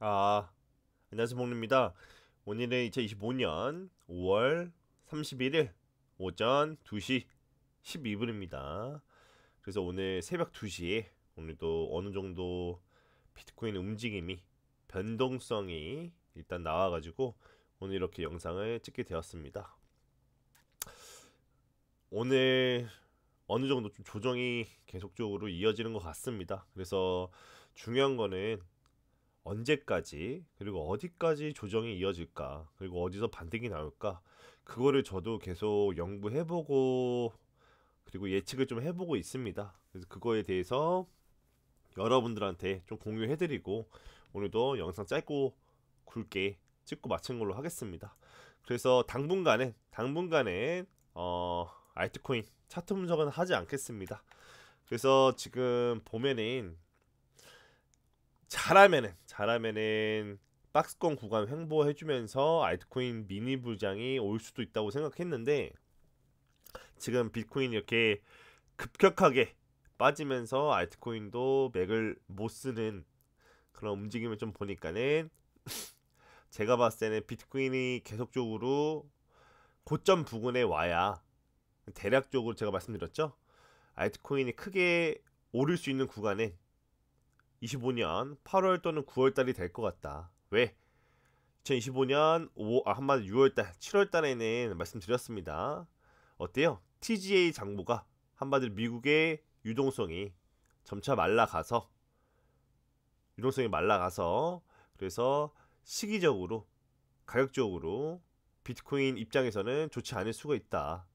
아, 안녕하세요, 목리입니다. 오늘은 2025년 5월 31일 오전 2시 12분입니다. 그래서 오늘 새벽 2시에 오늘도 어느 정도 비트코인 움직임이 변동성이 일단 나와가지고 오늘 이렇게 영상을 찍게 되었습니다. 오늘 어느 정도 좀 조정이 계속적으로 이어지는 것 같습니다. 그래서 중요한 거는 언제까지 그리고 어디까지 조정이 이어질까 그리고 어디서 반등이 나올까 그거를 저도 계속 연구해보고 그리고 예측을 좀 해보고 있습니다. 그래서 그거에 대해서 여러분들한테 좀 공유해드리고 오늘도 영상 짧고 굵게 찍고 마친 걸로 하겠습니다. 그래서 당분간은 알트코인 차트 분석은 하지 않겠습니다. 그래서 지금 보면은 잘하면은 박스권 구간 횡보해주면서 알트코인 미니 부장이 올 수도 있다고 생각했는데 지금 비트코인이 이렇게 급격하게 빠지면서 알트코인도 맥을 못 쓰는 그런 움직임을 좀 보니까는 제가 봤을 때는 비트코인이 계속적으로 고점 부근에 와야 대략적으로 제가 말씀드렸죠. 알트코인이 크게 오를 수 있는 구간은 25년 8월 또는 9월 달이 될 것 같다. 왜? 2025년 한마디 6월달, 7월달에는 말씀드렸습니다. 어때요? TGA 장보가 한마디로 미국의 점차 말라가서 유동성이 말라가서 그래서 시기적으로 가격적으로 비트코인 입장에서는 좋지 않을 수가 있다.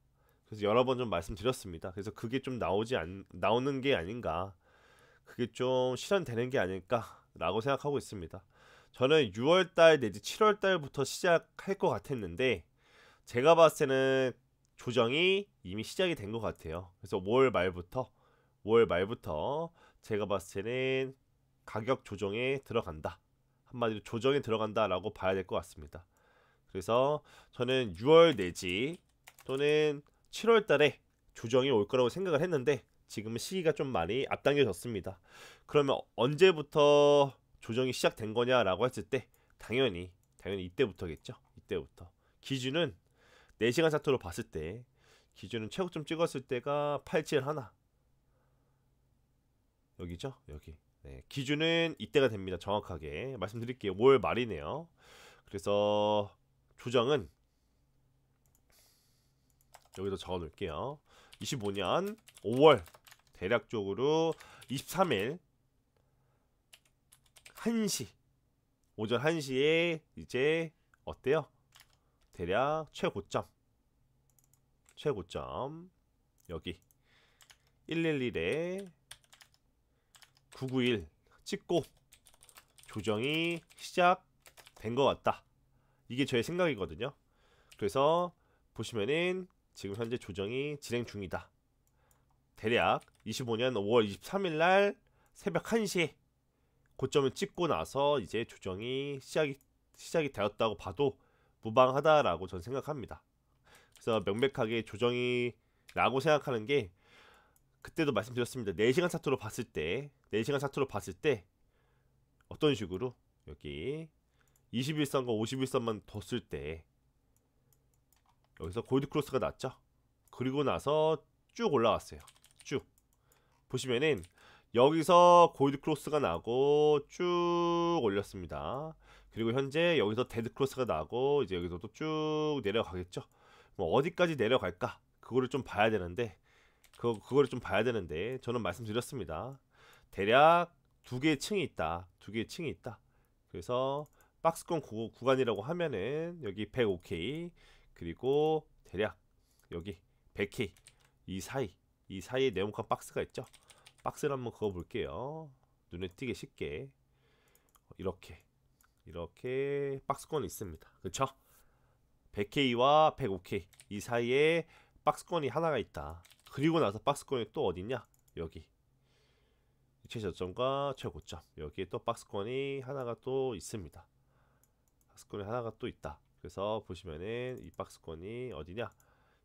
그래서 여러 번 좀 말씀드렸습니다. 그래서 그게 좀 나오는 게 아닌가. 그게 좀 실현되는 게 아닐까라고 생각하고 있습니다. 저는 6월달 내지 7월달부터 시작할 것 같았는데 제가 봤을 때는 조정이 이미 시작이 된 것 같아요. 그래서 5월 말부터 제가 봤을 때는 가격 조정에 들어간다. 한마디로 조정에 들어간다라고 봐야 될 것 같습니다. 그래서 저는 6월 내지 또는 7월 달에 조정이 올 거라고 생각을 했는데 지금은 시기가 좀 많이 앞당겨졌습니다. 그러면 언제부터 조정이 시작된 거냐라고 했을 때 당연히 이때부터겠죠. 이때부터. 기준은 4시간 차트로 봤을 때 기준은 최고점 찍었을 때가 871 여기죠. 여기. 네, 기준은 이때가 됩니다. 정확하게 말씀드릴게요. 5월 말이네요. 그래서 조정은 여기서 적어 놓을게요. 25년 5월 대략적으로 23일 1시 오전 1시에 이제 어때요? 대략 최고점 여기 111에 991 찍고 조정이 시작된 것 같다. 이게 저의 생각이거든요. 그래서 보시면은 지금 현재 조정이 진행 중이다. 대략 25년 5월 23일 날 새벽 1시에 고점을 찍고 나서 이제 조정이 시작이 되었다고 봐도 무방하다라고 저는 생각합니다. 그래서 명백하게 조정이라고 생각하는 게 그때도 말씀드렸습니다. 4시간 차트로 봤을 때 어떤 식으로 여기 21선과 51선만 뒀을 때 여기서 골드 크로스가 났죠. 그리고 나서 쭉 올라왔어요. 쭉 보시면은 여기서 골드 크로스가 나고 쭉 올렸습니다. 그리고 현재 여기서 데드 크로스가 나고 이제 여기서도 쭉 내려가겠죠. 뭐 어디까지 내려갈까? 그거를 좀 봐야 되는데 그거를 좀 봐야 되는데 저는 말씀드렸습니다. 대략 두 개의 층이 있다. 두 개의 층이 있다. 그래서 박스권 구간이라고 하면은 여기 105K 그리고 대략 여기 100K 이 사이에 네모칸 박스가 있죠. 박스를 한번 그어 볼게요. 눈에 띄게 쉽게 이렇게 박스권이 있습니다. 그쵸? 100K와 105K 이 사이에 박스권이 하나가 있다. 그리고 나서 박스권이 또 어딨냐? 여기 최저점과 최고점 여기에 또 박스권이 하나가 또 있습니다. 박스권이 하나가 또 있다. 그래서 보시면은 이 박스권이 어디냐?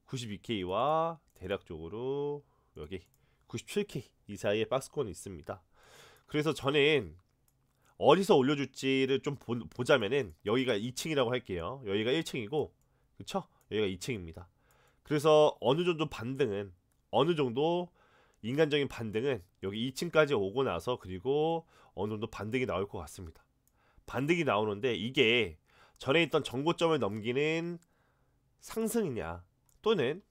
92K와 대략적으로 여기 97K 이 사이에 박스권이 있습니다. 그래서 저는 어디서 올려줄지를 좀 보자면은 여기가 2층이라고 할게요. 여기가 1층이고 그쵸? 여기가 2층입니다. 그래서 어느 정도 반등은 어느 정도 인간적인 반등은 여기 2층까지 오고 나서 그리고 어느 정도 반등이 나올 것 같습니다. 반등이 나오는데 이게 전에 있던 정고점을 넘기는 상승이냐 또는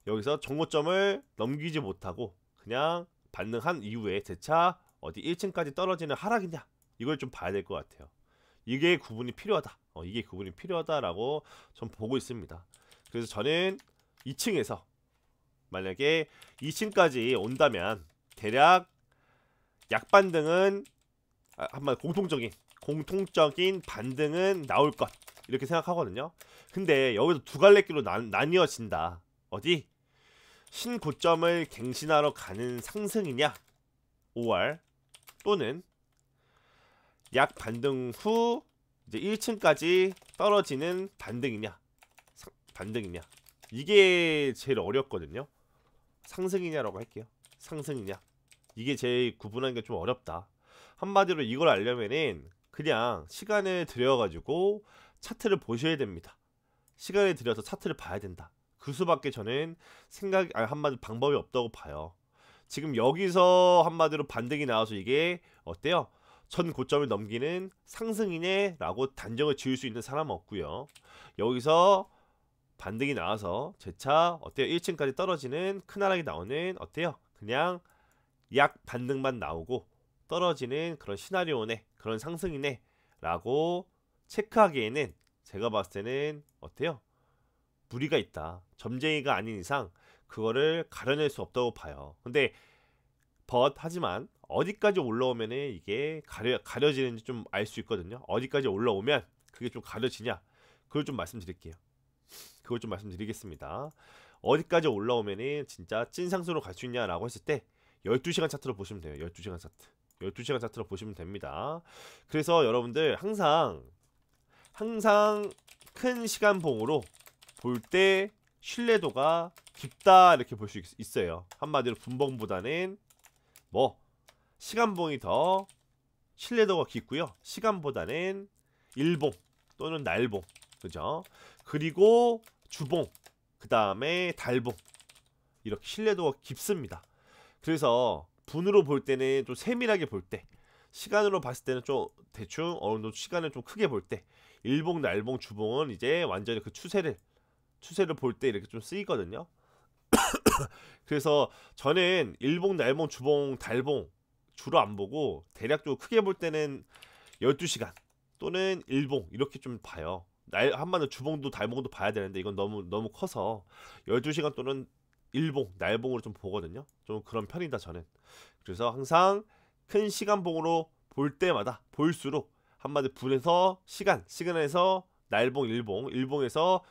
여기서 정고점을 넘기지 못하고 그냥 반등한 이후에 재차 어디 1층까지 떨어지는 하락이냐 이걸 좀 봐야 될 것 같아요. 이게 구분이 필요하다. 이게 구분이 필요하다라고 전 보고 있습니다. 그래서 저는 2층에서 만약에 2층까지 온다면 대략 약반등은 한번 공통적인 반등은 나올 것 이렇게 생각하거든요. 근데 여기서 두 갈래길로 나뉘어진다. 어디? 신고점을 갱신하러 가는 상승이냐 5월 또는 약 반등 후 이제 1층까지 떨어지는 반등이냐 이게 제일 어렵거든요. 상승이냐라고 할게요. 상승이냐 이게 제일 구분하는 게 좀 어렵다. 한마디로 이걸 알려면은 그냥 시간을 들여가지고 차트를 보셔야 됩니다. 시간을 들여서 차트를 봐야 된다. 그 수밖에 저는 한마디로 방법이 없다고 봐요. 지금 여기서 한마디로 반등이 나와서 이게 어때요? 전 고점을 넘기는 상승이네 라고 단정을 지을 수 있는 사람은 없고요. 여기서 반등이 나와서 재차 어때요? 1층까지 떨어지는 큰 하락이 나오는 어때요? 그냥 약 반등만 나오고 떨어지는 그런 시나리오네, 그런 상승이네 라고 체크하기에는 제가 봤을 때는 어때요? 무리가 있다. 점쟁이가 아닌 이상 그거를 가려낼 수 없다고 봐요. 근데 하지만 어디까지 올라오면은 이게 가려지는지 좀 알 수 있거든요. 어디까지 올라오면 그게 좀 가려지냐 그걸 좀 말씀드릴게요. 그걸 좀 말씀드리겠습니다. 어디까지 올라오면은 진짜 찐상승으로 갈 수 있냐라고 했을 때 12시간 차트로 보시면 돼요. 12시간 차트. 12시간 차트로 보시면 됩니다. 그래서 여러분들 항상 큰 시간봉으로 볼 때 신뢰도가 깊다 이렇게 볼 수 있어요. 한마디로 분봉보다는 뭐 시간봉이 더 신뢰도가 깊고요. 시간보다는 일봉 또는 날봉 그죠? 그리고 주봉 그 다음에 달봉 이렇게 신뢰도가 깊습니다. 그래서 분으로 볼 때는 좀 세밀하게 볼 때 시간으로 봤을 때는 좀 대충 어느 정도 시간을 좀 크게 볼 때 일봉 날봉 주봉은 이제 완전히 그 추세를 볼 때 이렇게 좀 쓰이거든요. 그래서 저는 일봉 날봉 주봉 달봉 주로 안 보고 대략적으로 크게 볼 때는 12시간 또는 일봉 이렇게 좀 봐요. 한마디로 주봉도 달봉도 봐야 되는데 이건 너무 커서 12시간 또는 일봉 날봉으로 좀 보거든요. 좀 그런 편이다 저는. 그래서 항상 큰 시간봉으로 볼 때마다 볼수록 한마디 분에서 시간에서 날봉 일봉에서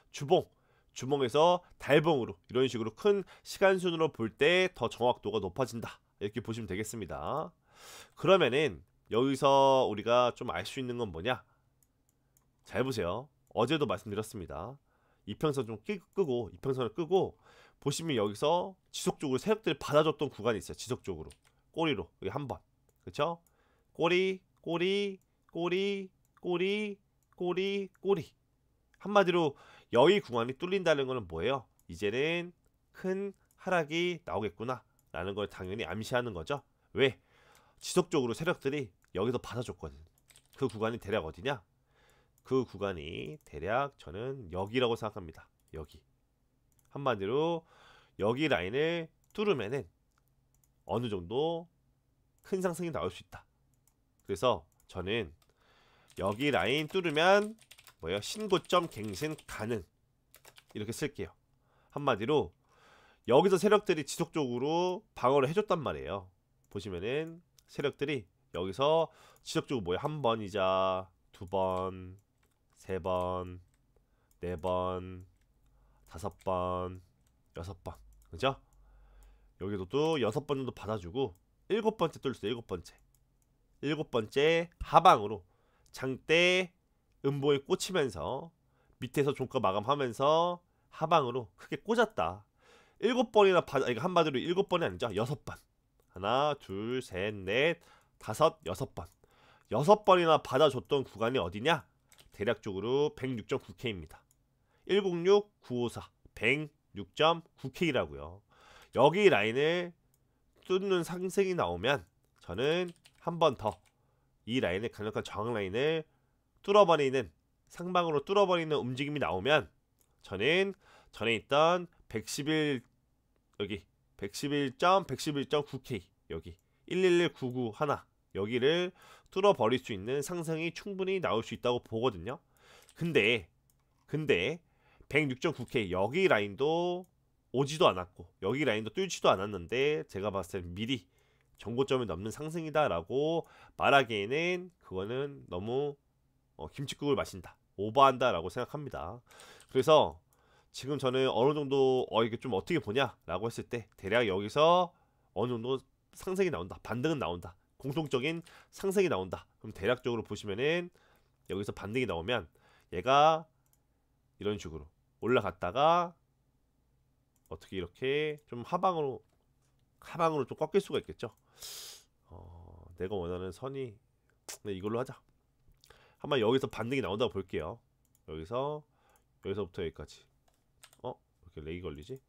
주봉에서 달봉으로 이런 식으로 큰 시간순으로 볼 때 더 정확도가 높아진다 이렇게 보시면 되겠습니다. 그러면은 여기서 우리가 좀 알 수 있는 건 뭐냐? 잘 보세요. 어제도 말씀드렸습니다. 이평선 좀 끄고 이평선을 끄고 보시면 여기서 지속적으로 세력들이 받아줬던 구간이 있어요. 지속적으로 꼬리로 여기 한번 그쵸? 꼬리 한마디로 여기 구간이 뚫린다는 것은 뭐예요? 이제는 큰 하락이 나오겠구나 라는 걸 당연히 암시하는 거죠. 왜? 지속적으로 세력들이 여기서 받아줬거든. 그 구간이 대략 어디냐? 그 구간이 대략 저는 여기라고 생각합니다. 여기 한마디로 여기 라인을 뚫으면은 어느 정도 큰 상승이 나올 수 있다. 그래서 저는 여기 라인 뚫으면 뭐예요? 신고점 갱신 가능 이렇게 쓸게요. 한마디로 여기서 세력들이 지속적으로 방어를 해줬단 말이에요. 보시면은 세력들이 여기서 지속적으로 뭐예요? 한 번이자 두 번, 세 번, 네 번, 다섯 번, 여섯 번, 그죠? 여기도 또 여섯 번 정도 받아주고 일곱 번째 뚫렸어요. 일곱 번째 하방으로 장대 음봉에 꽂히면서 밑에서 종가 마감하면서 하방으로 크게 꽂았다. 일곱 번이나 이거 한마디로 일곱 번이 아니죠. 여섯 번. 하나, 둘, 셋, 넷, 다섯, 여섯 번. 6번이나 받아줬던 구간이 어디냐? 대략적으로 106.9K입니다. 106, 954, 106.9K라고요. 여기 라인을 뚫는 상승이 나오면 저는 한 번 더 이 라인을 강력한 저항 라인을 뚫어버리는 상방으로 뚫어버리는 움직임이 나오면 저는 전에 있던 111 여기 111.9K 여기 111991 여기를 뚫어버릴 수 있는 상승이 충분히 나올 수 있다고 보거든요. 근데 106.9K 여기 라인도 오지도 않았고 여기 라인도 뚫지도 않았는데 제가 봤을 때 미리 정고점을 넘는 상승이다 라고 말하기에는 그거는 너무 김칫국을 마신다, 오버한다 라고 생각합니다. 그래서 지금 저는 어느 정도 이게 좀 어떻게 보냐 라고 했을 때 대략 여기서 어느 정도 상승이 나온다, 반등은 나온다, 공통적인 상승이 나온다. 그럼 대략적으로 보시면은 여기서 반등이 나오면 얘가 이런 식으로 올라갔다가 어떻게 이렇게 좀 하방으로 좀 꺾일 수가 있겠죠. 내가 원하는 선이 이걸로 하자. 한번 여기서 반등이 나온다고 볼게요. 여기서부터 여기까지. 왜 이렇게 렉이 걸리지?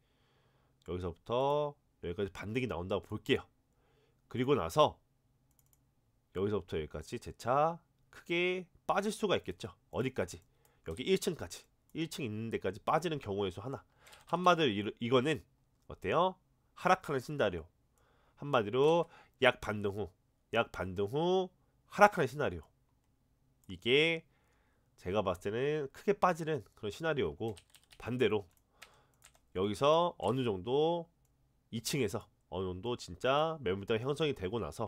여기서부터 여기까지 반등이 나온다고 볼게요. 그리고 나서 여기서부터 여기까지 재차 크게 빠질 수가 있겠죠. 어디까지? 여기 1층까지. 1층 있는 데까지 빠지는 경우의 수 하나. 한마디로 이거는 어때요? 하락하는 시나리오. 한마디로 약 반등 후 하락하는 시나리오. 이게 제가 봤을 때는 크게 빠지는 그런 시나리오고, 반대로 여기서 어느 정도 2층에서 어느 정도 진짜 매물대가 형성이 되고 나서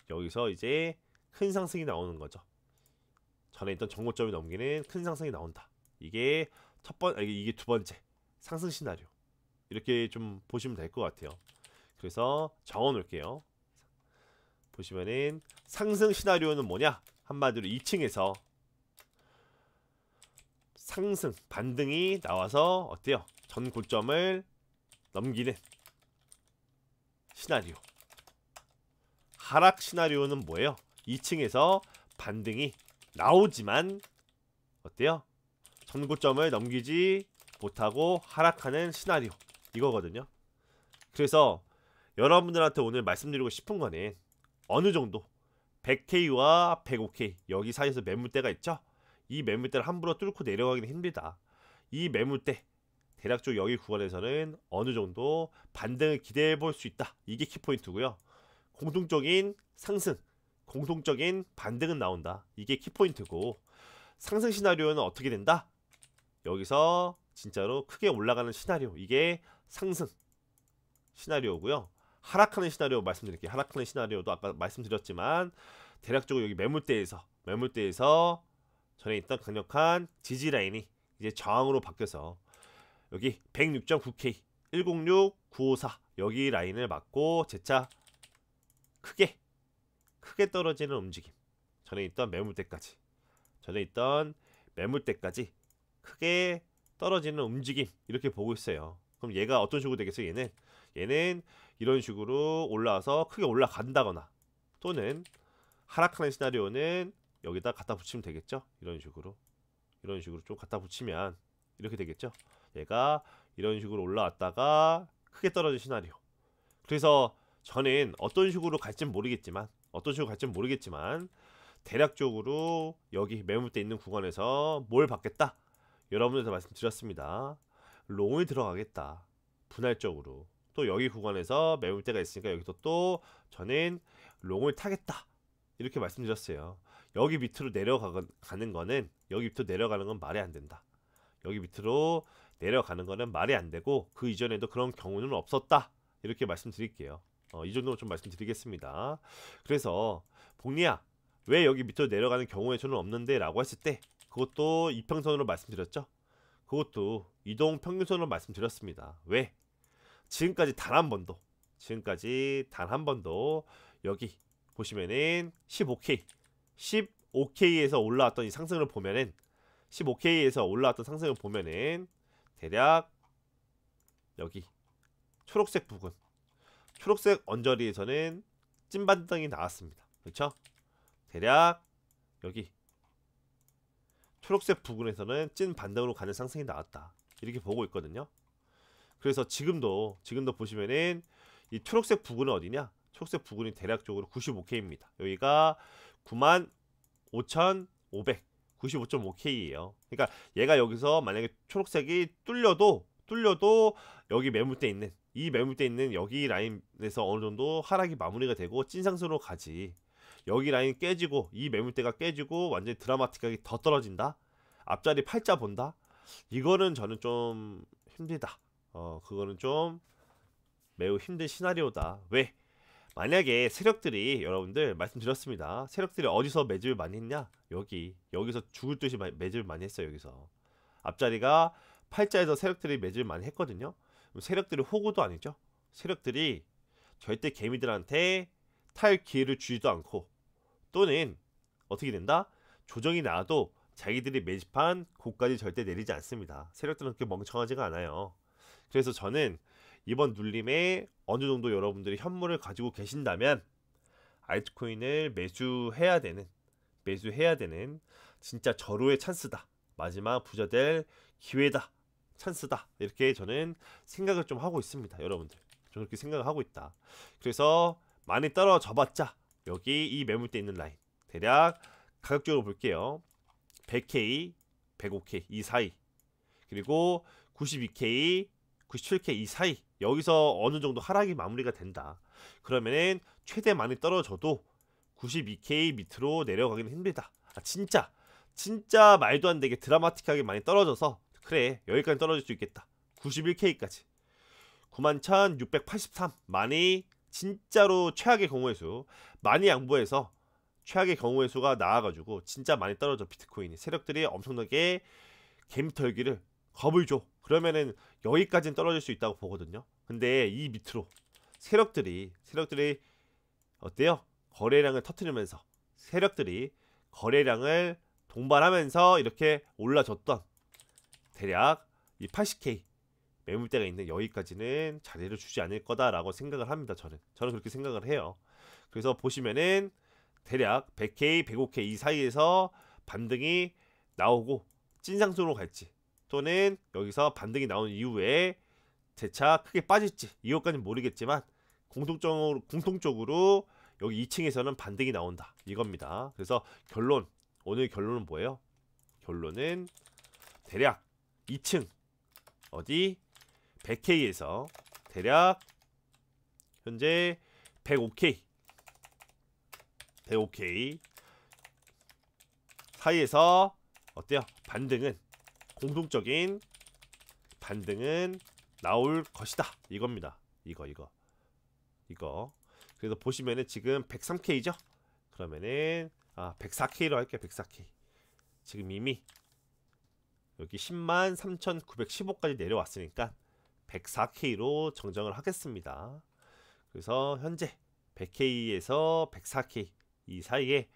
여기서 이제 큰 상승이 나오는 거죠. 전에 있던 정고점이 넘기는 큰 상승이 나온다. 이게 이게 두 번째 상승 시나리오. 이렇게 좀 보시면 될 것 같아요. 그래서 적어 놓을게요. 보시면은 상승 시나리오는 뭐냐? 한마디로 2층에서 상승 반등이 나와서 어때요? 전 고점을 넘기는 시나리오. 하락 시나리오는 뭐예요? 2층에서 반등이 나오지만 어때요? 전 고점을 넘기지 못하고 하락하는 시나리오, 이거거든요. 그래서 여러분들한테 오늘 말씀드리고 싶은 거는 어느 정도 100K와 105K 여기 사이에서 매물대가 있죠. 이 매물대를 함부로 뚫고 내려가기는 힘들다. 이 매물대 대략적으로 여기 구간에서는 어느 정도 반등을 기대해 볼 수 있다. 이게 키포인트고요. 공통적인 상승, 공통적인 반등은 나온다. 이게 키포인트고, 상승 시나리오는 어떻게 된다? 여기서 진짜로 크게 올라가는 시나리오, 이게 상승 시나리오고요. 하락하는 시나리오 말씀드릴게요. 하락하는 시나리오도 아까 말씀드렸지만 대략적으로 여기 매물대에서 전에 있던 강력한 지지 라인이 이제 저항으로 바뀌어서 여기 106.9K 106, 954 여기 라인을 맞고 재차 크게 떨어지는 움직임. 전에 있던 매물대까지 크게 떨어지는 움직임, 이렇게 보고 있어요. 그럼 얘가 어떤 식으로 되겠어요? 얘는 이런 식으로 올라와서 크게 올라간다거나, 또는 하락하는 시나리오는 여기다 갖다 붙이면 되겠죠. 이런 식으로 좀 갖다 붙이면 이렇게 되겠죠. 얘가 이런 식으로 올라왔다가 크게 떨어진 시나리오. 그래서 저는 어떤 식으로 갈지는 모르겠지만 대략적으로 여기 매물대 있는 구간에서 뭘 받겠다, 여러분들한테 말씀드렸습니다. 롱을 들어가겠다, 분할적으로. 또 여기 구간에서 매물대가 있으니까 여기서 또 저는 롱을 타겠다, 이렇게 말씀드렸어요. 여기 밑으로 내려가는 건 말이 안 된다. 여기 밑으로 내려가는 거는 말이 안 되고, 그 이전에도 그런 경우는 없었다, 이렇게 말씀드릴게요. 이 정도로 좀 말씀드리겠습니다. 그래서 복리야, 왜 여기 밑으로 내려가는 경우의 수는 없는데? 라고 했을 때 그것도 이평선으로 말씀드렸죠. 그것도 이동 평균선으로 말씀드렸습니다. 왜? 지금까지 단 한 번도 여기 보시면은 15K에서 올라왔던 이 상승을 보면은 15K에서 올라왔던 상승을 보면은 대략 여기 초록색 부분, 초록색 언저리에서는 찐반등이 나왔습니다. 그렇죠? 대략 여기 초록색 부근에서는 찐 반등으로 가는 상승이 나왔다. 이렇게 보고 있거든요. 그래서 지금도 보시면은 이 초록색 부근은 어디냐? 초록색 부근이 대략적으로 95K입니다. 여기가 95,500 95.5K예요. 그러니까 얘가 여기서 만약에 초록색이 뚫려도 여기 매물대 있는 이 매물대 있는 여기 라인에서 어느 정도 하락이 마무리가 되고 찐상승으로 가지. 여기 라인 깨지고 이 매물대가 깨지고 완전히 드라마틱하게 더 떨어진다. 앞자리 팔자 본다. 이거는 저는 좀 힘들다. 그거는 좀 매우 힘든 시나리오다. 왜? 만약에 세력들이 여러분들 말씀드렸습니다. 세력들이 어디서 매집을 많이 했냐? 여기서 죽을 듯이 매집을 많이 했어요. 여기서 앞자리가 팔자에서 세력들이 매집을 많이 했거든요. 세력들이 호구도 아니죠. 세력들이 절대 개미들한테 탈 기회를 주지도 않고 또는 어떻게 된다? 조정이 나와도 자기들이 매집한 고까지 절대 내리지 않습니다. 세력들은 그렇게 멍청하지가 않아요. 그래서 저는 이번 눌림에 어느 정도 여러분들이 현물을 가지고 계신다면 알트코인을 매수해야 되는 진짜 절호의 찬스다. 마지막 부자 될 기회다. 찬스다. 이렇게 저는 생각을 좀 하고 있습니다. 여러분들. 저는 그렇게 생각을 하고 있다. 그래서 많이 떨어져 봤자 여기 이 매물대 있는 라인 대략 가격적으로 볼게요. 100K, 105K 이 사이 그리고 92K, 97K 이 사이 여기서 어느 정도 하락이 마무리가 된다. 그러면은 최대 많이 떨어져도 92K 밑으로 내려가기는 힘들다. 진짜 말도 안 되게 드라마틱하게 많이 떨어져서 그래 여기까지 떨어질 수 있겠다. 91K까지 91,683 많이 진짜로 최악의 경우의 수 많이 양보해서 최악의 경우의 수가 나와가지고 진짜 많이 떨어져. 비트코인이 세력들이 엄청나게 개미털기를 겁을 줘. 그러면은 여기까지는 떨어질 수 있다고 보거든요. 근데 이 밑으로 세력들이 어때요? 거래량을 터트리면서 세력들이 거래량을 동반하면서 이렇게 올라줬던 대략 이 80K 매물대가 있는 여기까지는 자리를 주지 않을 거다라고 생각을 합니다. 저는 그렇게 생각을 해요. 그래서 보시면은 대략 100K, 105K 이 사이에서 반등이 나오고 찐상승으로 갈지 또는 여기서 반등이 나온 이후에 재차 크게 빠질지 이것까지는 모르겠지만 공통적으로 여기 2층에서는 반등이 나온다 이겁니다. 그래서 오늘 결론은 뭐예요? 결론은 대략 2층 어디 100K에서 대략 현재 105K 사이에서 어때요? 공통적인 반등은 나올 것이다 이겁니다. 이거 그래서 보시면은 지금 103K죠? 그러면은 104K로 할게요. 104K 지금 이미 여기 103,915까지 내려왔으니까 104K로 정정을 하겠습니다. 그래서 현재 100K에서 104K 이 사이에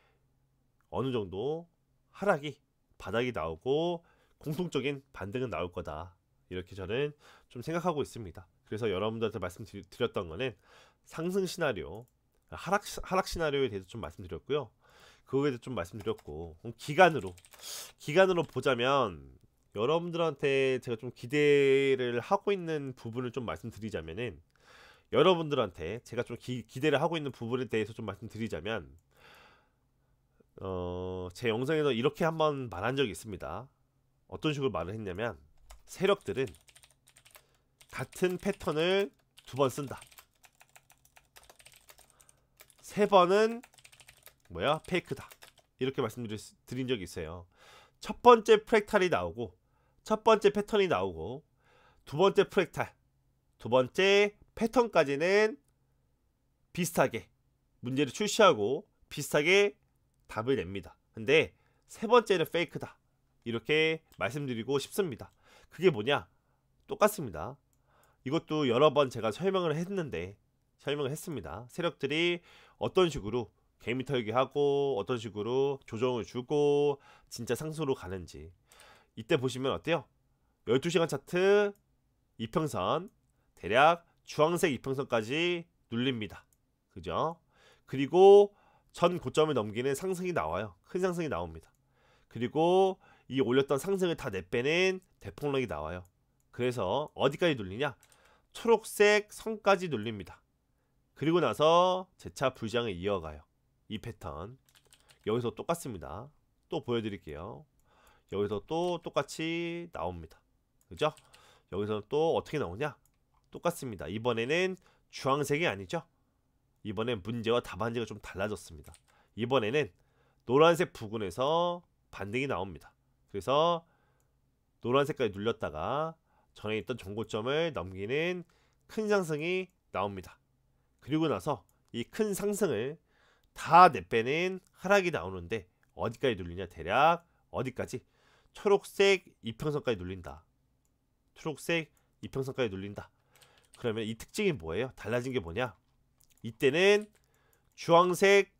어느 정도 하락이 바닥이 나오고 공통적인 반등은 나올 거다. 이렇게 저는 좀 생각하고 있습니다. 그래서 여러분들한테 말씀드렸던 거는 상승 시나리오, 하락 시나리오에 대해서 좀 말씀드렸고요. 그거에 대해서 좀 말씀드렸고 기간으로 보자면 여러분들한테 제가 좀 기대를 하고 있는 부분을 좀 말씀드리자면은 여러분들한테 제가 좀 기대를 하고 있는 부분에 대해서 좀 말씀드리자면 제 영상에서 이렇게 한번 말한 적이 있습니다. 어떤 식으로 말을 했냐면 세력들은 같은 패턴을 2번 쓴다. 3번은 페이크다. 이렇게 말씀드린 적이 있어요. 첫 번째 프랙탈이 나오고 첫 번째 패턴이 나오고 두 번째 프랙탈 두 번째 패턴까지는 비슷하게 문제를 출시하고 비슷하게 답을 냅니다. 근데 세 번째는 페이크다. 이렇게 말씀드리고 싶습니다. 그게 뭐냐? 똑같습니다. 이것도 여러 번 제가 설명을 했습니다. 세력들이 어떤 식으로 개미털기 하고 어떤 식으로 조정을 주고 진짜 상승으로 가는지 이때 보시면 어때요? 12시간 차트 이평선 대략 주황색 이평선까지 눌립니다. 그죠? 그리고 전 고점을 넘기는 상승이 나와요. 큰 상승이 나옵니다. 그리고 이 올렸던 상승을 다 내빼는 대폭락이 나와요. 그래서 어디까지 눌리냐? 초록색 선까지 눌립니다. 그리고 나서 재차 불장을 이어가요. 이 패턴 여기서 똑같습니다. 또 보여드릴게요. 여기서 또 똑같이 나옵니다. 그죠? 여기서 또 어떻게 나오냐? 똑같습니다. 이번에는 주황색이 아니죠? 이번엔 문제와 답안지가 좀 달라졌습니다. 이번에는 노란색 부근에서 반등이 나옵니다. 그래서 노란색까지 눌렸다가 전에 있던 정고점을 넘기는 큰 상승이 나옵니다. 그리고 나서 이 큰 상승을 다 내빼는 하락이 나오는데 어디까지 눌리냐? 대략 어디까지? 초록색 이평선까지 눌린다. 초록색 이평선까지 눌린다. 그러면 이 특징이 뭐예요? 달라진 게 뭐냐? 이때는 주황색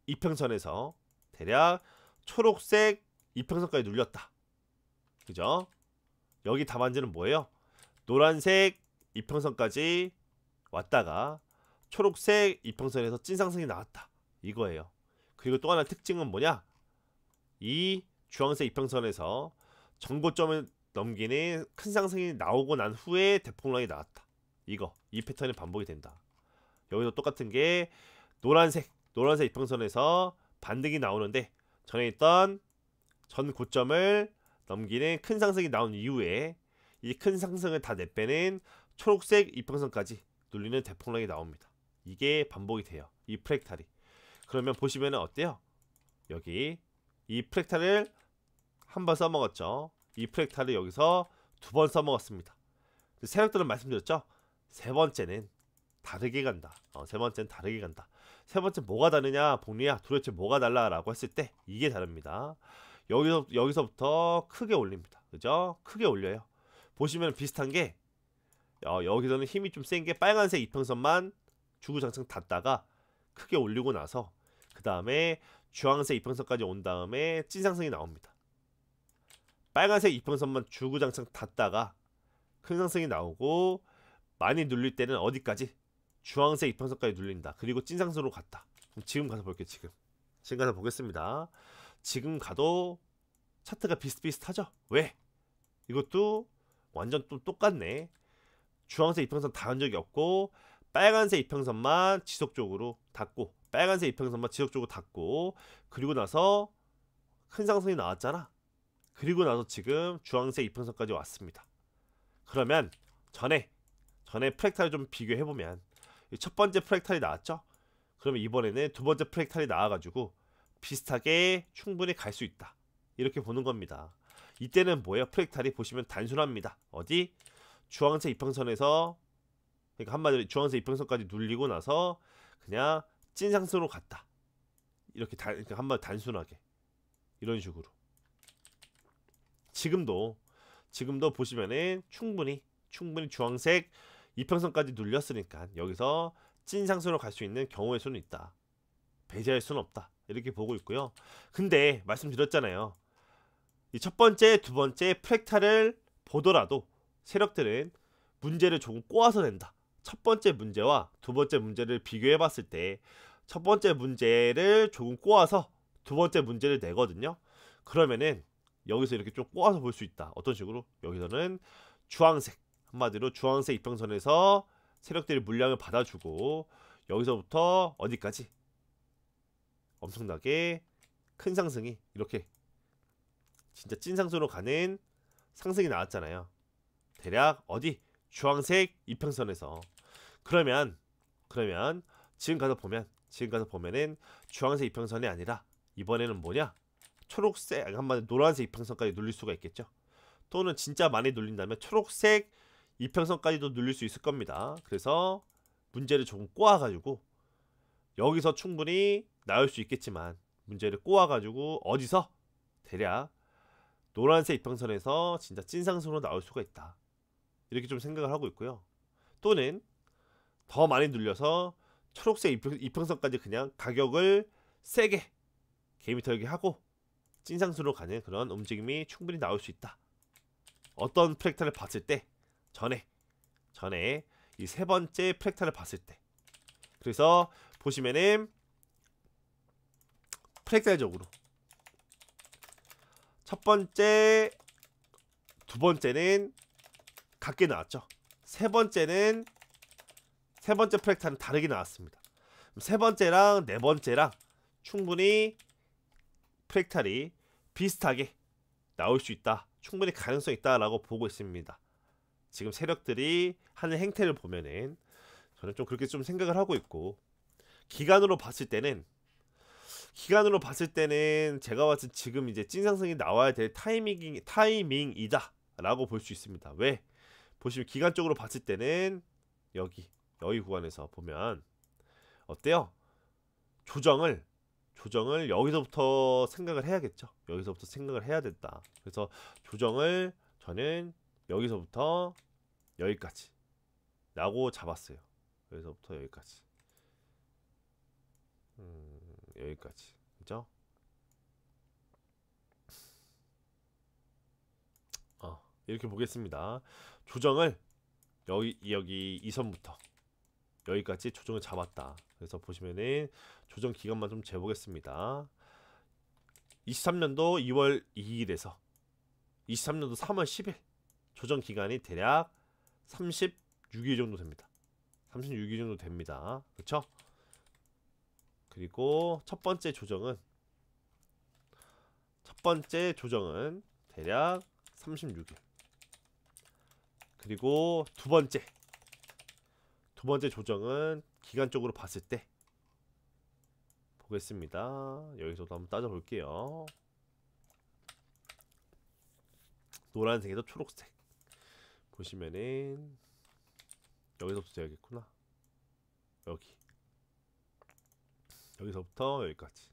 이평선에서 대략 초록색 이평선까지 눌렸다. 그죠? 여기 답안지는 뭐예요? 노란색 이평선까지 왔다가 초록색 이평선에서 찐상승이 나왔다. 이거예요. 그리고 또 하나 특징은 뭐냐? 이 주황색 이평선에서 정고점을 넘기는 큰 상승이 나오고 난 후에 대폭락이 나왔다. 이 패턴이 반복이 된다. 여기도 똑같은 게 노란색 이평선에서 반등이 나오는데 전에 있던 전 고점을 넘기는 큰 상승이 나온 이후에 이 큰 상승을 다 내빼는 초록색 이평선까지 눌리는 대폭락이 나옵니다. 이게 반복이 돼요. 이 프랙탈이. 그러면 보시면 어때요? 여기 이 프랙탈을 한 번 써먹었죠. 이 프랙탈을 여기서 두 번 써먹었습니다. 세력들은 말씀드렸죠. 세 번째는 다르게 간다. 세 번째는 다르게 간다. 세 번째 뭐가 다르냐? 복리야 도대체 뭐가 달라라고 했을 때 이게 다릅니다. 여기서부터 크게 올립니다. 그죠? 크게 올려요. 보시면 비슷한 게 여기서는 힘이 좀 센 게 빨간색 이평선만 주구장창 닿다가 크게 올리고 나서 그 다음에 주황색 이평선까지 온 다음에 찐상승이 나옵니다. 빨간색 이평선만 주구장창 닿다가 큰 상승이 나오고 많이 눌릴 때는 어디까지? 주황색 이평선까지 눌린다. 그리고 찐상승으로 갔다. 그럼 지금 가서 볼게요. 지금 가서 보겠습니다. 지금 가도 차트가 비슷비슷하죠? 왜? 이것도 완전 또 똑같네. 주황색 이평선 닿은 적이 없고 빨간색 이평선만 지속적으로 닿고 빨간색 이평선만 지속적으로 닿고 그리고 나서 큰 상승이 나왔잖아. 그리고 나서 지금 주황색 이평선까지 왔습니다. 그러면 전에 프랙탈을 좀 비교해보면 첫 번째 프랙탈이 나왔죠? 그러면 이번에는 두 번째 프랙탈이 나와가지고 비슷하게 충분히 갈 수 있다. 이렇게 보는 겁니다. 이때는 뭐예요? 프랙탈이 보시면 단순합니다. 어디? 주황색 이평선에서 그러니까 한마디로 주황색 이평선까지 눌리고 나서 그냥 찐상승으로 갔다. 이렇게 그러니까 한마디로 단순하게 이런 식으로. 지금도 보시면은 충분히 주황색 이평선까지 눌렸으니까 여기서 찐상승으로 갈 수 있는 경우의 수는 있다. 배제할 수는 없다. 이렇게 보고 있고요. 근데 말씀드렸잖아요. 이 첫 번째, 두 번째 프랙탈을 보더라도 세력들은 문제를 조금 꼬아서 낸다. 첫 번째 문제와 두 번째 문제를 비교해 봤을 때 첫 번째 문제를 조금 꼬아서 두 번째 문제를 내거든요. 그러면은 여기서 이렇게 좀 꼬아서 볼 수 있다. 어떤 식으로? 여기서는 주황색, 한마디로 주황색 이평선에서 세력들이 물량을 받아주고 여기서부터 어디까지? 엄청나게 큰 상승이 이렇게 진짜 찐상승으로 가는 상승이 나왔잖아요. 대략 어디? 주황색 이평선에서. 그러면 지금 가서 보면은 주황색 이평선이 아니라 이번에는 뭐냐? 초록색, 한마디로 노란색 이평선까지 눌릴 수가 있겠죠. 또는 진짜 많이 눌린다면 초록색 이평선까지도 눌릴 수 있을 겁니다. 그래서 문제를 조금 꼬아가지고 여기서 충분히 나올 수 있겠지만 문제를 꼬아가지고 어디서? 대략 노란색 이평선에서 진짜 찐상승으로 나올 수가 있다. 이렇게 좀 생각을 하고 있고요. 또는 더 많이 눌려서 초록색 이평선까지 그냥 가격을 세게 개미 털기 하고 찐상승으로 가는 그런 움직임이 충분히 나올 수 있다. 어떤 프랙탈을 봤을 때 전에 이 세 번째 프랙탈을 봤을 때. 그래서 보시면은 프랙탈적으로 첫 번째, 두 번째는 같게 나왔죠. 세 번째 프랙탈은 다르게 나왔습니다. 세 번째랑 네 번째랑 충분히 프랙탈이 비슷하게 나올 수 있다. 충분히 가능성 있다라고 보고 있습니다. 지금 세력들이 하는 행태를 보면은 저는 좀 그렇게 좀 생각을 하고 있고, 기간으로 봤을 때는 제가 봤을 때 지금 이제 찐상승이 나와야 될 타이밍이다 라고 볼 수 있습니다. 왜? 보시면 기간적으로 봤을 때는 여기 구간에서 보면 어때요? 조정을 여기서부터 생각을 해야겠죠. 여기서부터 생각을 해야 된다. 그래서 조정을 저는 여기서부터 여기까지 라고 잡았어요. 여기서부터 여기까지. 여기까지. 그죠? 이렇게 보겠습니다. 조정을 여기 이 선부터 여기까지 조정을 잡았다. 그래서 보시면은 조정 기간만 좀 재보겠습니다. 23년도 2월 2일에서 23년도 3월 10일 조정 기간이 대략 36일 정도 됩니다. 36일 정도 됩니다. 그렇죠? 그리고 첫 번째 조정은 대략 36일. 그리고 두 번째 조정은 기간적으로 봤을 때 보겠습니다. 여기서도 한번 따져볼게요. 노란색에서 초록색 보시면은 여기서부터 돼야겠구나. 여기서부터 여기까지.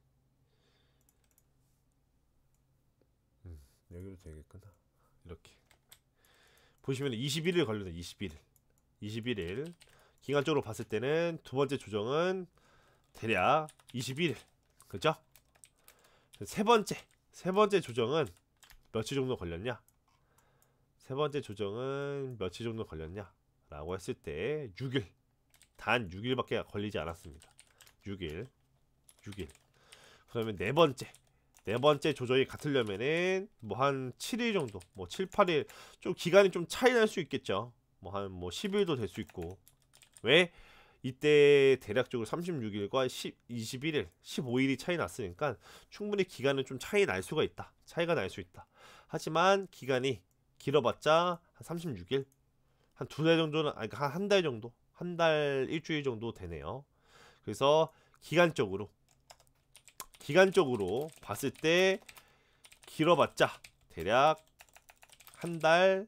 여기로 되겠구나. 이렇게 보시면 21일 걸려요. 21일 기간적으로 봤을 때는 두 번째 조정은 대략 21일. 그죠? 세 번째 조정은 며칠 정도 걸렸냐? 세 번째 조정은 며칠 정도 걸렸냐? 라고 했을 때 6일. 단 6일밖에 걸리지 않았습니다. 6일. 그러면 네 번째 조정이 같으려면은 뭐 한 7일 정도, 뭐 7, 8일 좀 기간이 좀 차이 날 수 있겠죠. 뭐 한 10일도 될 수 있고. 왜? 이때 대략적으로 36일과 21일, 15일이 차이 났으니까 충분히 기간은 좀 차이가 날 수 있다. 하지만 기간이 길어봤자 한 36일, 한 두 달 정도는, 아니 한 달 정도, 한 달 일주일 정도 되네요. 그래서 기간적으로 봤을 때 길어봤자 대략 한 달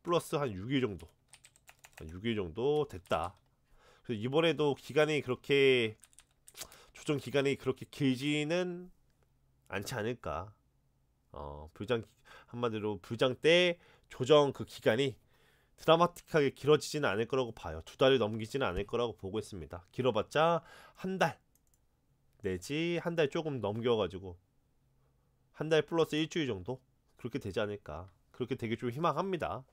플러스 한 6일 정도 됐다. 그래서 이번에도 조정 기간이 그렇게 길지는 않지 않을까. 한마디로 불장 때 조정 그 기간이 드라마틱하게 길어지지는 않을 거라고 봐요. 두 달을 넘기지는 않을 거라고 보고 있습니다. 길어봤자 한 달 내지 한 달 조금 넘겨가지고 한 달 플러스 일주일 정도 그렇게 되지 않을까. 그렇게 되게 좀 희망합니다.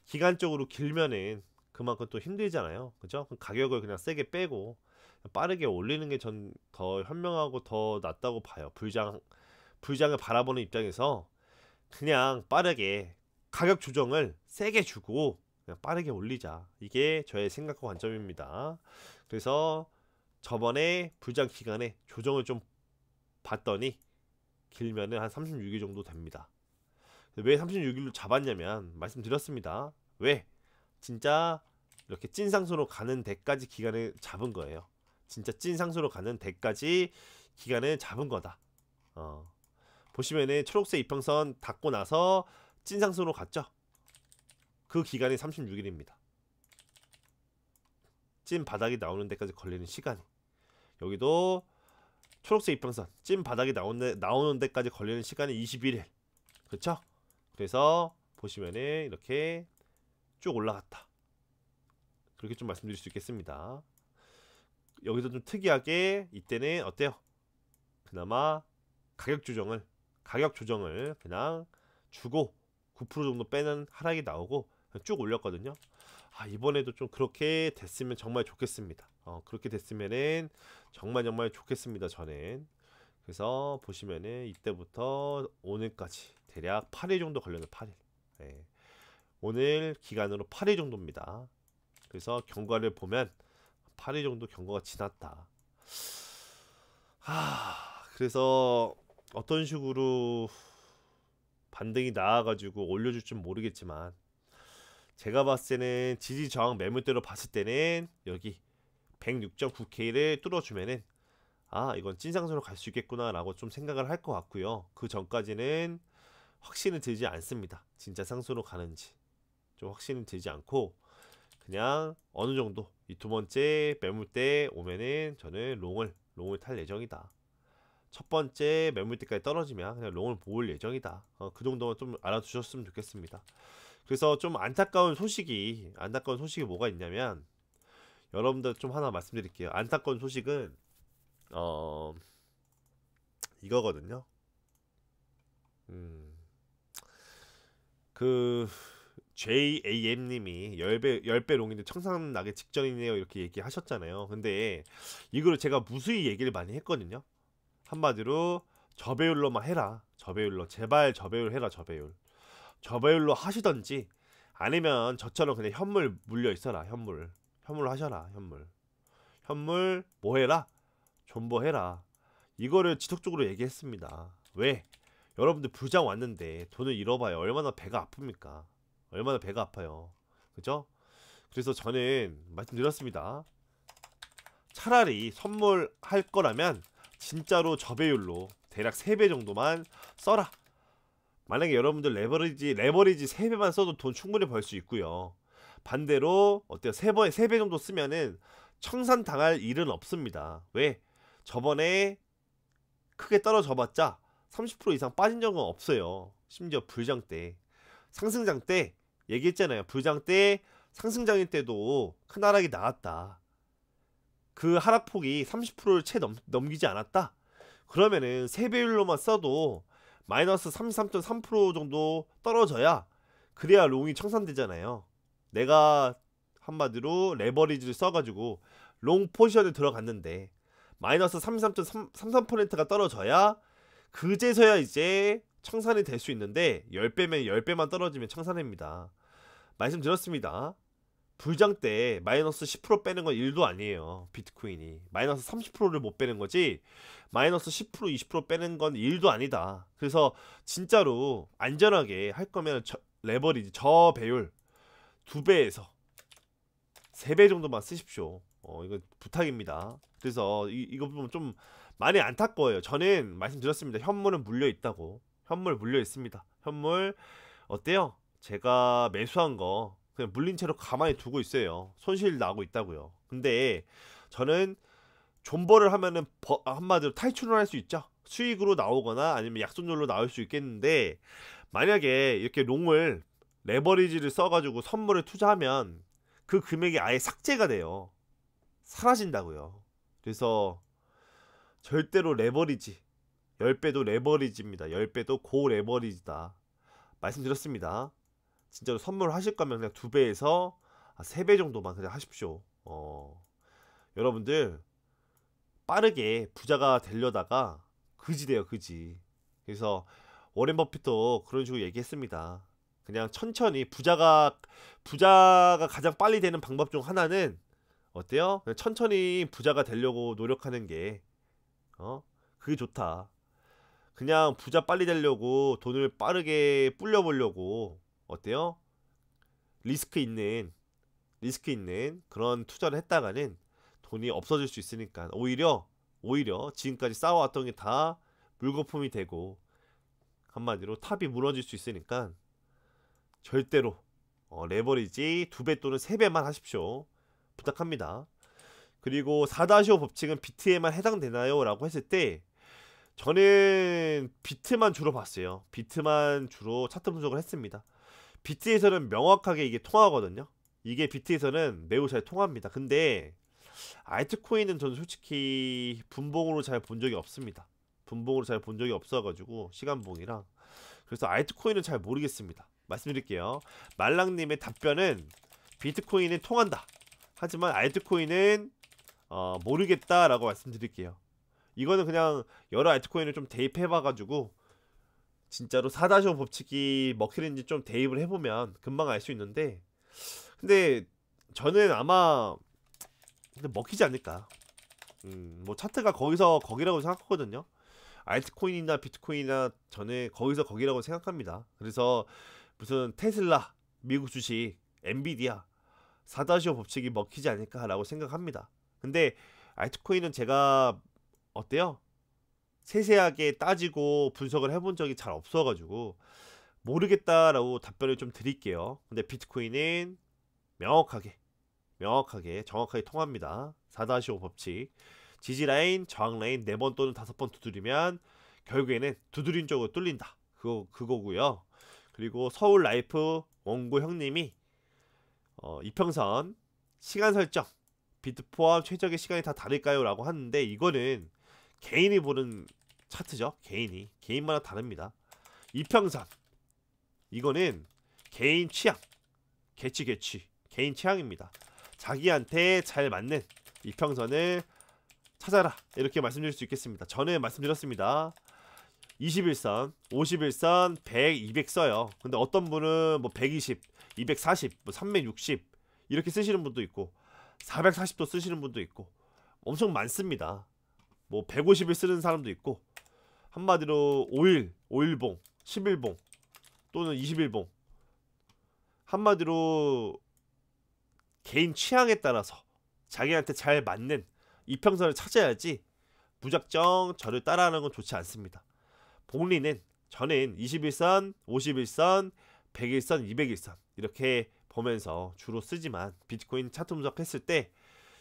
기간적으로 길면은 그만큼 또 힘들잖아요. 그죠? 그럼 가격을 그냥 세게 빼고 빠르게 올리는 게 전 더 현명하고 더 낫다고 봐요. 불장을 바라보는 입장에서 그냥 빠르게 가격 조정을 세게 주고 그냥 빠르게 올리자. 이게 저의 생각과 관점입니다. 그래서 저번에 불장 기간에 조정을 좀 봤더니 길면은 한 36일 정도 됩니다. 왜 36일로 잡았냐면 말씀드렸습니다. 왜? 진짜 이렇게 찐상수로 가는 데까지 기간을 잡은 거예요. 진짜 찐상수로 가는 데까지 기간을 잡은 거다. 보시면은 초록색 이평선 닫고 나서 찐상수로 갔죠. 그 기간이 36일입니다. 찐 바닥이 나오는 데까지 걸리는 시간이. 여기도 초록색 이평선 찐 바닥이 나오는 데까지 걸리는 시간이 21일. 그쵸? 그래서 보시면은 이렇게 쭉 올라갔다. 그렇게 좀 말씀드릴 수 있겠습니다. 여기서 좀 특이하게 이때는 어때요? 그나마 가격 조정을 그냥 주고 9% 정도 빼는 하락이 나오고 쭉 올렸거든요. 이번에도 좀 그렇게 됐으면 정말 좋겠습니다. 그렇게 됐으면은 정말 좋겠습니다. 저는 그래서 보시면은 이때부터 오늘까지 대략 8일 정도 걸렸네요. 8일. 네. 오늘 기간으로 8일 정도입니다. 그래서 경과를 보면 8일 정도 경과가 지났다. 그래서 어떤 식으로 반등이 나와가지고 올려줄 줄 모르겠지만, 제가 봤을 때는 지지 저항 매물대로 봤을 때는 여기 106.9K를 뚫어주면은 이건 찐상승으로 갈 수 있겠구나 라고 좀 생각을 할 것 같고요. 그 전까지는 확신은 들지 않습니다. 진짜 상승으로 가는지 좀 확신은 들지 않고, 그냥 어느 정도 이 두 번째 매물대 오면은 저는 롱을 탈 예정이다. 첫 번째 매물대까지 떨어지면 그냥 롱을 모을 예정이다. 그 정도만 좀 알아두셨으면 좋겠습니다. 그래서 좀 안타까운 소식이 뭐가 있냐면, 여러분들 좀 하나 말씀드릴게요. 안타까운 소식은 이거거든요. 그 JAM님이 10배 롱인데 청산 나기 직전이네요 이렇게 얘기하셨잖아요. 근데 이거를 제가 무수히 얘기를 많이 했거든요. 한마디로 저배율로만 해라. 저배율로 제발 저배율 해라. 저배율로 하시던지, 아니면 저처럼 그냥 현물 물려 있어라. 현물 하셔라. 현물 뭐 해라? 존버해라. 이거를 지속적으로 얘기했습니다. 왜? 여러분들 부장 왔는데 돈을 잃어봐요. 얼마나 배가 아픕니까? 얼마나 배가 아파요. 그죠? 그래서 저는 말씀드렸습니다. 차라리 선물할 거라면 진짜로 저배율로 대략 3배 정도만 써라. 만약에 여러분들 레버리지 3배만 써도 돈 충분히 벌 수 있고요. 반대로 어때요? 3배 정도 쓰면은 청산 당할 일은 없습니다. 왜? 저번에 크게 떨어져 봤자 30% 이상 빠진 적은 없어요. 심지어 불장 때, 상승장 때 얘기했잖아요. 불장 때, 상승장일 때도 큰 하락이 나왔다. 그 하락폭이 30%를 채 넘기지 않았다. 그러면은 3배율로만 써도 마이너스 33.3% 정도 떨어져야, 그래야 롱이 청산되잖아요. 내가 한마디로 레버리지를 써가지고 롱 포지션에 들어갔는데 마이너스 33.33%가 떨어져야 그제서야 이제 청산이 될 수 있는데, 10배면 10배만 떨어지면 청산입니다. 말씀드렸습니다. 불장 때 마이너스 10% 빼는 건 1도 아니에요. 비트코인이 마이너스 30%를 못 빼는 거지, 마이너스 10% 20% 빼는 건 1도 아니다. 그래서 진짜로 안전하게 할 거면 레버리지 저배율 2배에서 3배 정도만 쓰십시오. 이거 부탁입니다. 그래서 이거 보면 좀 많이 안타까워요. 저는 말씀드렸습니다. 현물은 물려 있다고. 현물 물려 있습니다. 현물 어때요? 제가 매수한 거 그냥 물린 채로 가만히 두고 있어요. 손실 나고 있다고요. 근데 저는 존버를 하면은 한마디로 탈출을 할 수 있죠. 수익으로 나오거나 아니면 약손절로 나올 수 있겠는데, 만약에 이렇게 롱을 레버리지를 써가지고 선물을 투자하면 그 금액이 아예 삭제가 돼요. 사라진다고요. 그래서 절대로 레버리지, 10배도 레버리지입니다. 10배도 고 레버리지다 말씀드렸습니다. 진짜로 선물을 하실 거면 그냥 2배에서 3배 정도만 그냥 하십시오. 여러분들 빠르게 부자가 되려다가 그지 돼요. 그지. 그래서 워렌 버핏도 그런 식으로 얘기했습니다. 그냥 천천히 부자가 가장 빨리 되는 방법 중 하나는 어때요? 그냥 천천히 부자가 되려고 노력하는 게 그게 좋다. 그냥 부자 빨리 되려고 돈을 빠르게 불려보려고 어때요? 리스크 있는 그런 투자를 했다가는 돈이 없어질 수 있으니까, 오히려 지금까지 쌓아왔던 게 다 물거품이 되고 한마디로 탑이 무너질 수 있으니까 절대로 레버리지 2배 또는 3배만 하십시오. 부탁합니다. 그리고 4-5 법칙은 비트에만 해당되나요? 라고 했을 때 저는 비트만 주로 봤어요. 비트만 주로 차트 분석을 했습니다. 비트에서는 명확하게 이게 통하거든요. 이게 비트에서는 매우 잘 통합니다. 근데 알트코인은 저는 솔직히 분봉으로 잘 본 적이 없습니다. 분봉으로 잘 본 적이 없어가지고 시간봉이랑, 그래서 알트코인은 잘 모르겠습니다. 말씀드릴게요. 말랑님의 답변은 비트코인은 통한다, 하지만 알트코인은 모르겠다라고 말씀드릴게요. 이거는 그냥 여러 알트코인을 좀 대입해봐가지고 진짜로 4-5 법칙이 먹히는지 좀 대입을 해보면 금방 알 수 있는데, 근데 저는 아마 근데 먹히지 않을까. 뭐 차트가 거기서 거기라고 생각하거든요. 알트코인이나 비트코인이나 저는 거기서 거기라고 생각합니다. 그래서 무슨 테슬라, 미국 주식, 엔비디아 4-5 법칙이 먹히지 않을까라고 생각합니다. 근데 알트코인은 제가 어때요? 세세하게 따지고 분석을 해본 적이 잘 없어가지고 모르겠다라고 답변을 좀 드릴게요. 근데 비트코인은 명확하게 정확하게 통합니다. 4-5 법칙. 지지라인, 저항라인 4번 또는 5번 두드리면 결국에는 두드린 쪽으로 뚫린다. 그거고요. 그리고 서울 라이프 원고 형님이 이평선 시간 설정 비트 포함 최적의 시간이 다 다를까요? 라고 하는데, 이거는 개인이 보는 차트죠. 개인마다 다릅니다. 이평선 이거는 개인 취향, 개취 개인 취향입니다. 자기한테 잘 맞는 이평선을 찾아라, 이렇게 말씀드릴 수 있겠습니다. 저는 말씀드렸습니다. 21선, 51선, 100, 200 써요. 근데 어떤 분은 뭐 120, 240, 뭐 360 이렇게 쓰시는 분도 있고 440도 쓰시는 분도 있고 엄청 많습니다. 뭐 150을 쓰는 사람도 있고, 한마디로 5일, 5일봉, 10일봉 또는 20일봉, 한마디로 개인 취향에 따라서 자기한테 잘 맞는 이평선을 찾아야지 무작정 저를 따라하는 건 좋지 않습니다. 복리는 저는 21선, 51선, 100일선, 200일선 이렇게 보면서 주로 쓰지만, 비트코인 차트 분석했을 때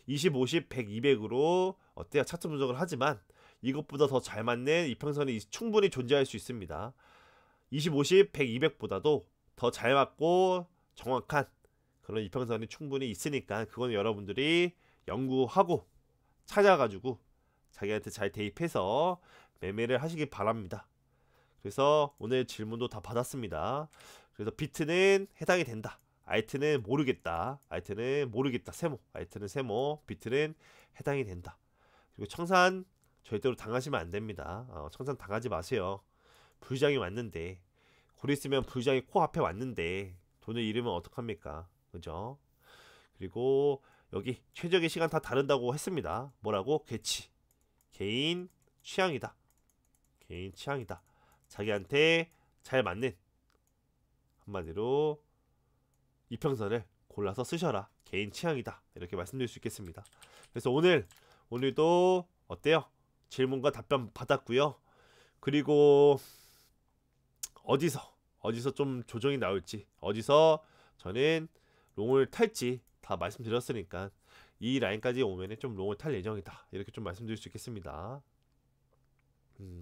20, 50, 100, 200으로 어때요? 차트 분석을 하지만 이것보다 더 잘 맞는 이평선이 충분히 존재할 수 있습니다. 20, 50, 100, 200보다도 더 잘 맞고 정확한 그런 이평선이 충분히 있으니까 그건 여러분들이 연구하고 찾아가지고 자기한테 잘 대입해서 매매를 하시기 바랍니다. 그래서 오늘 질문도 다 받았습니다. 그래서 비트는 해당이 된다, 알트는 모르겠다, 세모, 알트는 세모, 비트는 해당이 된다. 그리고 청산 절대로 당하시면 안 됩니다. 청산 당하지 마세요. 불장이 왔는데, 곧 있으면 불장이 코앞에 왔는데 돈을 잃으면 어떡합니까? 그죠? 그리고 여기 최적의 시간 다 다른다고 했습니다. 뭐라고? 개취, 개인 취향이다. 자기한테 잘 맞는, 한마디로 이평선을 골라서 쓰셔라. 개인 취향이다. 이렇게 말씀드릴 수 있겠습니다. 그래서 오늘도 어때요? 질문과 답변 받았고요. 그리고 어디서 좀 조정이 나올지, 어디서 저는 롱을 탈지 다 말씀드렸으니까 이 라인까지 오면은 좀 롱을 탈 예정이다, 이렇게 좀 말씀드릴 수 있겠습니다.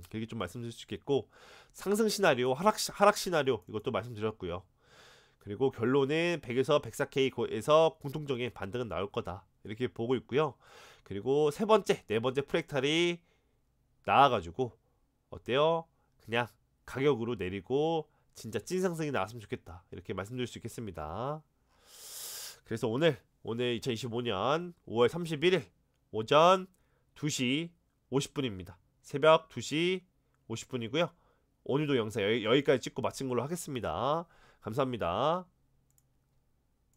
그렇게 좀 말씀드릴 수 있겠고, 상승 시나리오, 하락 시나리오 이것도 말씀드렸고요. 그리고 결론은 100에서 104K에서 공통적인 반등은 나올 거다, 이렇게 보고 있고요. 그리고 네 번째 프랙탈이 나와가지고 어때요? 그냥 가격으로 내리고 진짜 찐 상승이 나왔으면 좋겠다, 이렇게 말씀드릴 수 있겠습니다. 그래서 오늘 2025년 5월 31일 오전 2시 50분입니다. 새벽 2시 50분이고요. 오늘도 영상 여기까지 찍고 마친 걸로 하겠습니다. 감사합니다.